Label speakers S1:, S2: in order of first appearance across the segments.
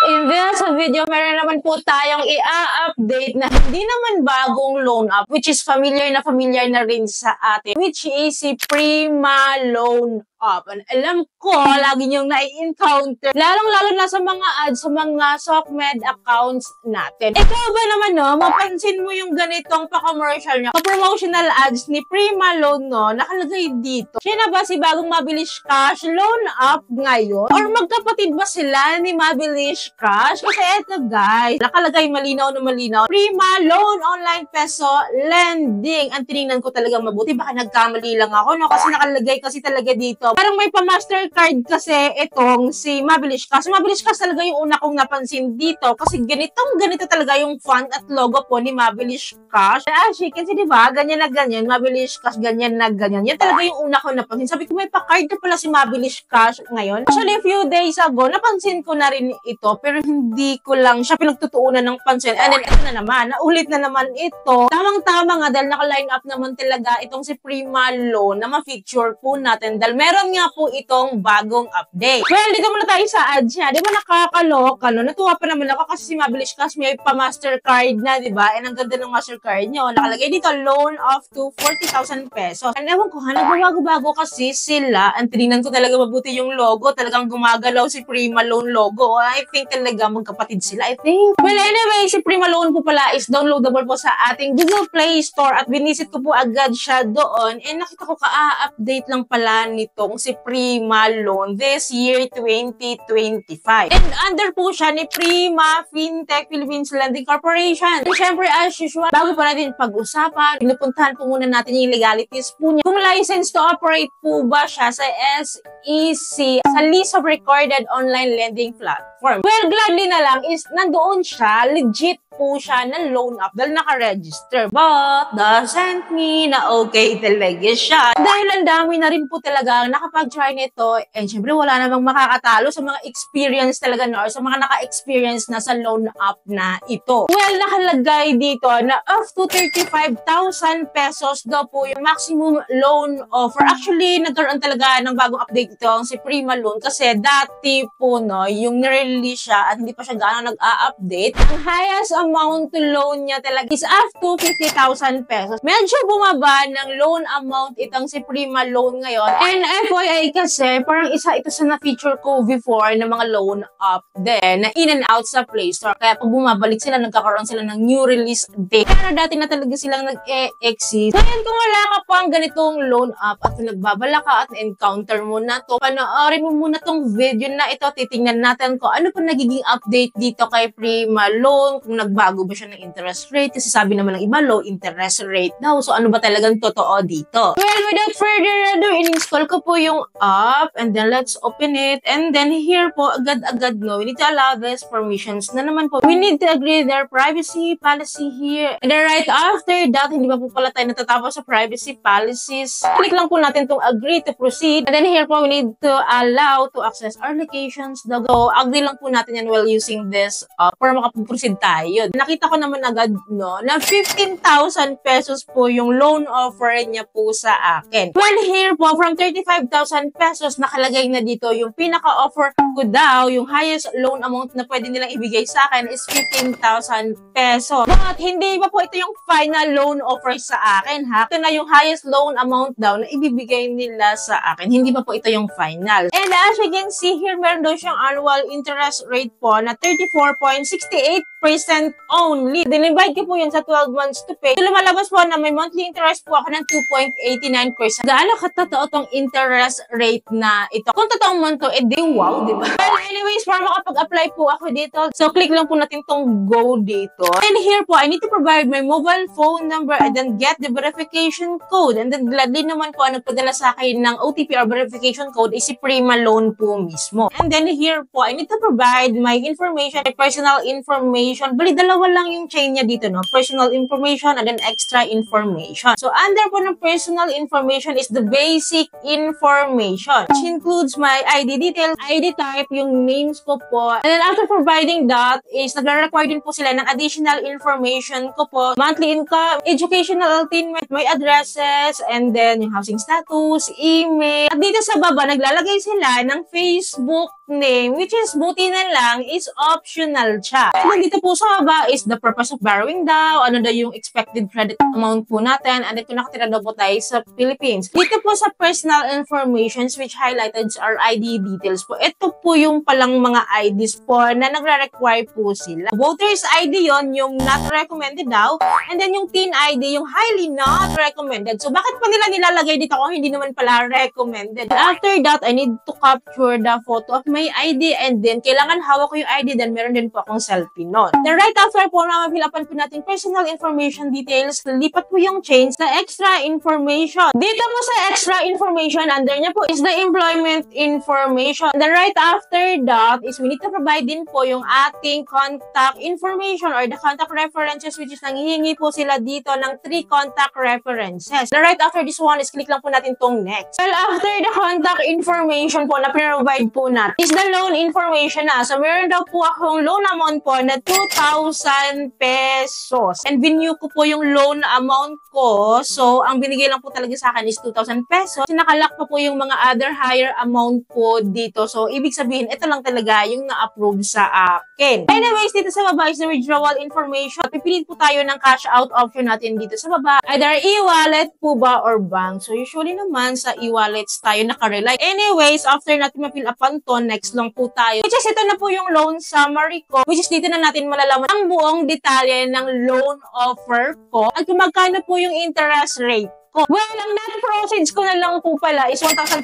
S1: In this video, meron naman po tayong i-update na hindi naman bagong loan app, which is familiar na rin sa atin, which is si Prima Loan App. And alam ko, lagi niyong nai-encounter, lalong-lalo na sa mga ads, sa mga SOCMED accounts natin. Ikaw ba naman, no, mapansin mo yung ganitong pa-commercial niya, pa-promotional ads ni Prima Loan, no, nakalagay dito. Siya na ba si bagong Mabilis Cash Loan App ngayon? Or magkapatid ba sila ni Mabilis Cash? Kasi eto guys, nakalagay malinaw na malinaw, Prima Loan Online Peso Lending. Ang tinignan ko talagang mabuti, baka nagkamali lang ako, no, kasi nakalagay kasi talaga dito. Parang may pa-Mastercard kasi itong si Mabilis Cash. Mabilis Cash talaga yung una kong napansin dito kasi ganito talaga yung font at logo po ni Mabilis Cash. As you can see, diba? Ganyan na ganyan. Mabilis Cash, ganyan na ganyan. Yan talaga yung una kong napansin. Sabi ko, may pa-card na pala si Mabilis Cash ngayon. Actually, a few days ago, napansin ko na rin ito pero hindi ko lang siya pinagtutuunan ng pansin. And then, ito na naman. Naulit na naman ito. Tamang-tama nga dahil naka-line up naman talaga itong si Prima Loan na ma-feature po natin dahil meron nga po itong bagong update. Well, dito muna tayo sa ads niya. Di ba nakakaloka, no? Natuwa pa naman ako kasi si Mabilis Cash may pa-Mastercard na, di ba? And ang ganda ng Mastercard niyo. Nakalagay dito, loan of to 40,000 pesos. And ewan ko, nagbabago-bago kasi sila. Ang tinignan ko talaga mabuti yung logo. Talagang gumagalaw si Prima Loan logo. I think talaga magkapatid sila, I think. Well, anyway, si Prima Loan po pala is downloadable po sa ating Google Play Store at binisit ko po agad siya doon. And nakita ko ka-update lang pala nitong si Prima Loan this year 2025. And under po siya ni Prima Fintech Philippines Lending Corporation. And syempre, as usual, bago pa natin pag-usapan, pinupuntahan po muna natin yung legalities po niya. Kung license to operate po ba siya sa SEC, sa list of recorded online lending platform. Well, gladly na lang is nandoon siya, legit po siya ng loan app dahil naka-register. But doesn't mean na okay talaga siya. Dahil ang dami na rin po talaga nakapag-try nito and syempre wala namang makakatalo sa mga experience talaga na or sa mga naka-experience na sa loan app na ito. Well, nakalagay dito na up to 35,000 pesos daw po yung maximum loan offer. Actually, nagkaroon talaga ng bagong update ito ang si Prima Loan kasi dati po no, yung nirelease siya at hindi pa siya gaano nag-a-update. Ang highest amount to loan niya talaga is up to 50,000 pesos. Medyo bumaba ng loan amount itong si Prima Loan ngayon. And FYI kasi, parang isa ito sa na-feature ko before ng mga loan app din na in and out sa Play Store. Kaya pag bumabalik sila, nagkakaroon sila ng new release date. Pero dati na talaga silang nag-e-exist. Ngayon kung wala ka pang ganitong loan app at nagbabala ka at encounter mo na to, panoorin mo muna tong video na ito. Titingnan natin kung ano pa nagiging update dito kay Prima Loan, kung bago ba siya ng interest rate? Kasi sabi naman ng iba, low interest rate daw. So, ano ba talagang totoo dito? Well, without further ado, in-install ko po yung app and then let's open it. And then here po, agad-agad no, we need to allow this permissions na naman po. We need to agree their privacy policy here. And then right after that, hindi pa po pala tayo natatapos sa privacy policies. Click lang po natin itong agree to proceed. And then here po, we need to allow to access our locations. So, agree lang po natin yan while using this para makaproceed tayo. Nakita ko naman agad, no, na 15,000 pesos po yung loan offer niya po sa akin. Well, here po, from 35,000 pesos, nakalagay na dito yung pinaka-offer ko daw, yung highest loan amount na pwede nilang ibigay sa akin is 15,000 pesos. But, hindi pa po ito yung final loan offer sa akin, ha? Ito na yung highest loan amount daw na ibibigay nila sa akin. Hindi pa po ito yung final. And as you can see here, meron daw siyang annual interest rate po na 34.68% only. Dinivide ko po yun sa 12 months to pay. So, lumalabas po na may monthly interest po ako ng 2.89%. Gaano katotoo tong interest rate na ito? Kung totoong man to, di wow, di ba? Well, anyways, para makapag-apply po ako dito, so click lang po natin tong go dito. And here po, I need to provide my mobile phone number and then get the verification code. And then gladly naman po, nagpadala sa akin ng OTP or verification code is si Prima Loan po mismo. And then here po, I need to provide my information, my personal information. Bali, dalawa lang yung chain niya dito, no? Personal information and then extra information. So, under po ng personal information is the basic information, which includes my ID details, ID type, yung names ko po. And then after providing that is nagre-require din po sila ng additional information ko po. Monthly income, educational attainment, my addresses, and then yung housing status, email. At dito sa baba, naglalagay sila ng Facebook name, which is buti na lang, is optional siya. And dito po sa baba is the purpose of borrowing daw, ano daw yung expected credit amount po natin, and ito nakatira daw po tayo sa Philippines. Dito po sa personal informations which highlighted are ID details po. Ito po yung palang mga IDs po na nagre-require po sila. Voter's ID yon yung not recommended daw, and then yung teen ID, yung highly not recommended. So, bakit pa nila nilalagay dito kung hindi naman pala recommended? After that, I need to capture the photo of my ID, and then kailangan hawak ko yung ID, then meron din po akong selfie nun. Then right after po na mapilapan po natin personal information details, lipat po yung change sa extra information. Dito po sa extra information, under niya po is the employment information. Then right after that is we need to provide din po yung ating contact information or the contact references, which is nanghihingi po sila dito ng 3 contact references. Then right after this one is click lang po natin tong next. Well, after the contact information po na provide po natin is the loan information na. So meron daw po akong loan amount po na 2,000 pesos. And binyo ko po yung loan amount ko. So ang binigay lang po talaga sa akin is 2,000 pesos. Nakalak pa po yung mga other higher amount po dito. So ibig sabihin, ito lang talaga yung na-approve sa akin. Anyways, dito sa baba is the withdrawal information. Pipilit po tayo ng cash out option natin dito sa baba. Either e-wallet po ba or bank. So usually naman sa e-wallets tayo nakarely. Anyways, after natin ma-fill upan to, next lang po tayo. Which is ito na po yung loan summary ko. Which is dito na natin malalaman ang buong detalye ng loan offer ko at kung magkano po yung interest rate ko. Well, ang net proceeds ko na lang po pala is 1,300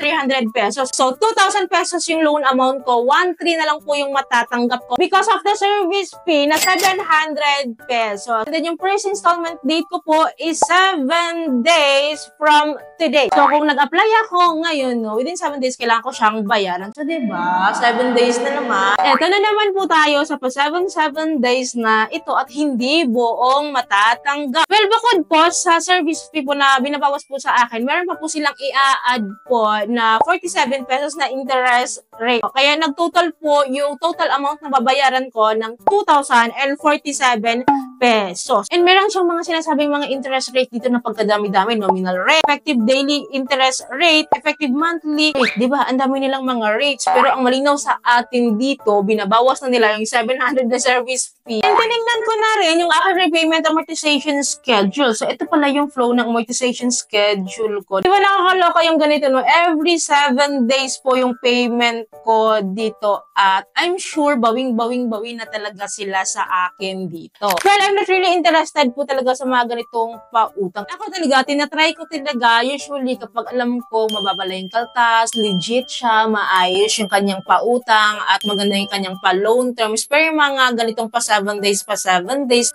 S1: pesos. So, 2,000 pesos yung loan amount ko. 1,300 na lang po yung matatanggap ko because of the service fee na 700 pesos. And then, yung first installment date ko po is 7 days from today. So, kung nag-apply ako ngayon, no, within 7 days, kailangan ko siyang bayaran. So, diba? 7 days na naman. Eto na naman po tayo sa 7 days na ito at hindi buong matatanggap. Well, bukod po sa service fee po na binabawas po sa akin, meron pa po silang i-add po na 47 pesos na interest rate. Kaya nag-total po yung total amount na babayaran ko ng 2,047 pesos. And meron siyang mga sinasabing mga interest rate dito na pagkadami-dami. Nominal rate, effective daily interest rate, effective monthly rate. Diba? Ang dami nilang mga rates. Pero ang malinaw sa atin dito, binabawas na nila yung 700 na service fee. And tinignan ko na rin yung aking repayment amortization schedule. So, ito pala yung flow ng amortization schedule ko. Diba nakakaloka yung ganito, no? Every 7 days po yung payment ko dito. At I'm sure bawing-bawi na talaga sila sa akin dito. Well, I'm not really interested po talaga sa mga ganitong pautang. Ako talaga, tinatry ko talaga, usually kapag alam ko mababala yung kaltas, legit siya, maayos yung kanyang pautang, at maganda yung kanyang pa-loan terms. Pero yung mga ganitong pa 7 days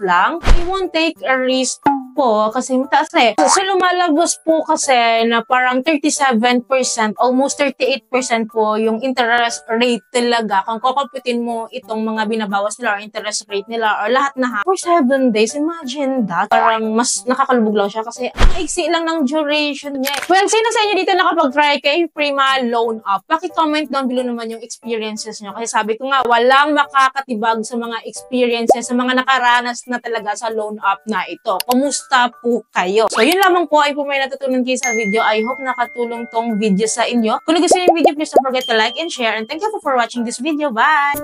S1: lang, I won't take a risk po kasi mataas na eh. So, lumalabas po kasi na parang 37%, almost 38% po yung interest rate talaga. Kung kukumputin mo itong mga binabawas nila or interest rate nila or lahat na for 7 days, imagine that. Parang mas nakakalubog lang siya kasi iksi lang ng duration niya. Well, sino sa inyo dito nakapag-try kay Prima Loan Up? Paki-comment down below naman yung experiences nyo. Kasi sabi ko nga, walang makakatibag sa mga experiences, sa mga nakaranas na talaga sa loan up na ito. Kumusta po kayo? So, yun lamang po ay po may natutunan kayo sa video. I hope nakatulong tong video sa inyo. Kung nagustuhan yung video, please don't forget to like and share. And thank you for watching this video. Bye!